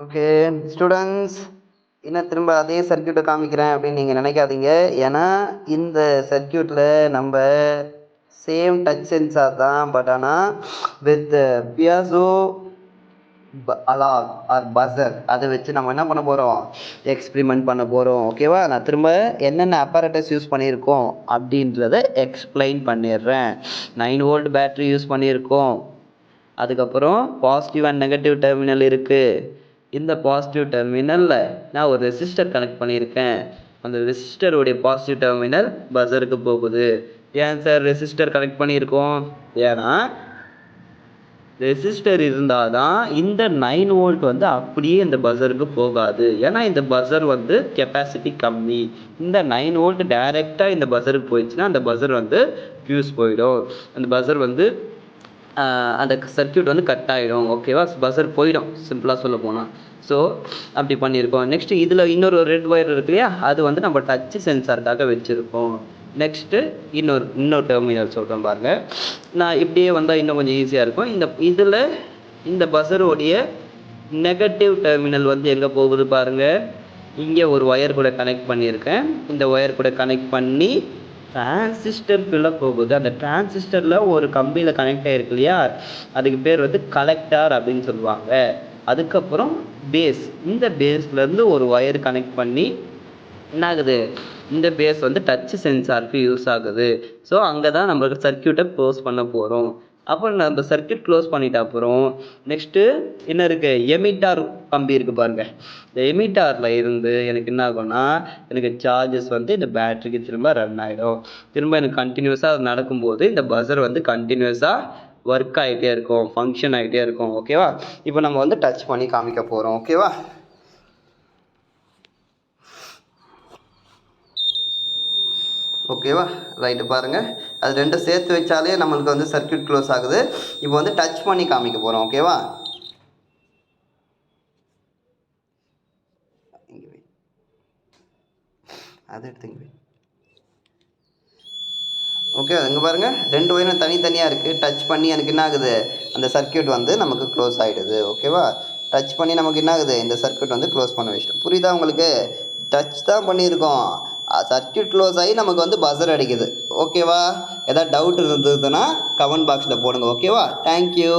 Okay students, இன்னும் திரும்ப அதே சர்க்கியூட்டை காமிக்கிறேன் அப்படின்னு நீங்கள் நினைக்காதீங்க. ஏன்னா இந்த சர்க்கியூட்டில் நம்ம சேம் டச் சென்சார் தான், பட் ஆனால் வித் பியாசோ அலாக் ஆர் பஸர் அதை வச்சு நம்ம என்ன பண்ண போகிறோம், எக்ஸ்பிரிமெண்ட் பண்ண போகிறோம். ஓகேவா? நான் திரும்ப என்னென்ன அப்பரேட்டஸ் யூஸ் பண்ணியிருக்கோம் அப்படின்றத எக்ஸ்பிளைன் பண்ணிடுறேன். 9 வோல்ட் பேட்ரி யூஸ் பண்ணியிருக்கோம். அதுக்கப்புறம் பாசிட்டிவ் அண்ட் நெகட்டிவ் டெர்மினல் இருக்குது. இந்த பாசிட்டிவ் டெர்மினலில் நான் ஒரு ரெசிஸ்டர் கனெக்ட் பண்ணியிருக்கேன். அந்த ரெசிஸ்டருடைய பாசிட்டிவ் டெர்மினல் பஸருக்கு போகுது. ஏன் சார் ரெசிஸ்டர் கனெக்ட் பண்ணியிருக்கோம்? ஏன்னா ரெசிஸ்டர் இருந்தால் தான் இந்த 9 வோல்ட் வந்து அப்படியே இந்த பஸருக்கு போகாது. ஏன்னா இந்த பஸர் வந்து கெப்பாசிட்டி கம்மி. இந்த 9 வோல்ட் டைரெக்டாக இந்த பஸருக்கு போயிடுச்சுன்னா அந்த பஸர் வந்து ஃபியூஸ் போயிடும். அந்த பஸர் வந்து அந்த சர்க்கியூட் வந்து கட் ஆகிடும். ஓகேவா? பஸர் போயிடும், சிம்பிளாக சொல்ல போனால். ஸோ அப்படி பண்ணியிருக்கோம். நெக்ஸ்ட்டு இதில் இன்னொரு ரெட் ஒயர் இருக்கு இல்லையா, அது வந்து நம்ம டச்சு சென்சாருக்காக வச்சுருக்கோம். நெக்ஸ்ட்டு இன்னொரு டெர்மினல் சொல்கிறேன் பாருங்கள். நான் இப்படியே வந்தால் இன்னும் கொஞ்சம் ஈஸியாக இருக்கும். இதில் இந்த பஸருடைய நெகட்டிவ் டெர்மினல் வந்து எங்கே போகுது பாருங்கள். இங்கே ஒரு ஒயர் கூட கனெக்ட் பண்ணியிருக்கேன். இந்த ஒயர் கூட கனெக்ட் பண்ணி டிரான்சிஸ்டருக்குள்ளே போகுது. அந்த டிரான்சிஸ்டரில் ஒரு கம்பியில் கனெக்ட் ஆகிருக்கு இல்லையா, அதுக்கு பேர் வந்து கலெக்டர் அப்படின்னு சொல்லுவாங்க. அதுக்கப்புறம் பேஸ், இந்த பேஸ்லேருந்து ஒரு ஒயர் கனெக்ட் பண்ணி என்ன ஆகுது, இந்த பேஸ் வந்து டச் சென்சாருக்கு யூஸ் ஆகுது. ஸோ அங்கே தான் நம்ம சர்க்கியூட்டை க்ளோஸ் பண்ண போகிறோம். அப்புறம் நம்ம சர்க்கியூட் க்ளோஸ் பண்ணிட்ட அப்புறம் நெக்ஸ்ட்டு என்ன இருக்குது, எமிட்டார் கம்பி இருக்குது பாருங்கள். இந்த எமிட்டாரில் இருந்து எனக்கு என்ன ஆகும்னா, எனக்கு சார்ஜஸ் வந்து இந்த பேட்டரிக்கு திரும்ப ரன் ஆகிடும். திரும்ப எனக்கு கண்டினியூஸாக அது நடக்கும்போது இந்த பஸர் வந்து கண்டினியூஸாக ஒர்க் ஆகிட்டே இருக்கும், ஃபங்க்ஷன் ஆகிட்டே இருக்கும். ஓகேவா? இப்போ நம்ம வந்து டச் பண்ணி காமிக்க போகிறோம். ஓகேவா? ஓகேவா? ரைட்டு பாருங்கள், அது ரெண்டும் சேர்த்து வச்சாலே நம்மளுக்கு வந்து சர்க்கியூட் க்ளோஸ் ஆகுது. இப்போ வந்து டச் பண்ணி காமிக்க போகிறோம். ஓகேவா? அது எடுத்துங்க. ஓகே, இங்கே பாருங்கள், ரெண்டு ஒயரும் தனித்தனியாக இருக்குது. டச் பண்ணி எனக்கு என்ன ஆகுது, அந்த சர்க்கியூட் வந்து நமக்கு க்ளோஸ் ஆகிடுது. ஓகேவா? டச் பண்ணி நமக்கு என்ன ஆகுது, இந்த சர்க்கியூட் வந்து க்ளோஸ் பண்ண வச்சிட்டோம். புரியுதா உங்களுக்கு? டச் தான் பண்ணியிருக்கோம், சர்க்கியூட் க்ளோஸ் ஆகி நமக்கு வந்து பஸர் அடிக்குது. ஓகேவா? எதாவது டவுட் இருந்ததுன்னா கமெண்ட் பாக்ஸில் போடுங்க. ஓகேவா? தேங்க்யூ.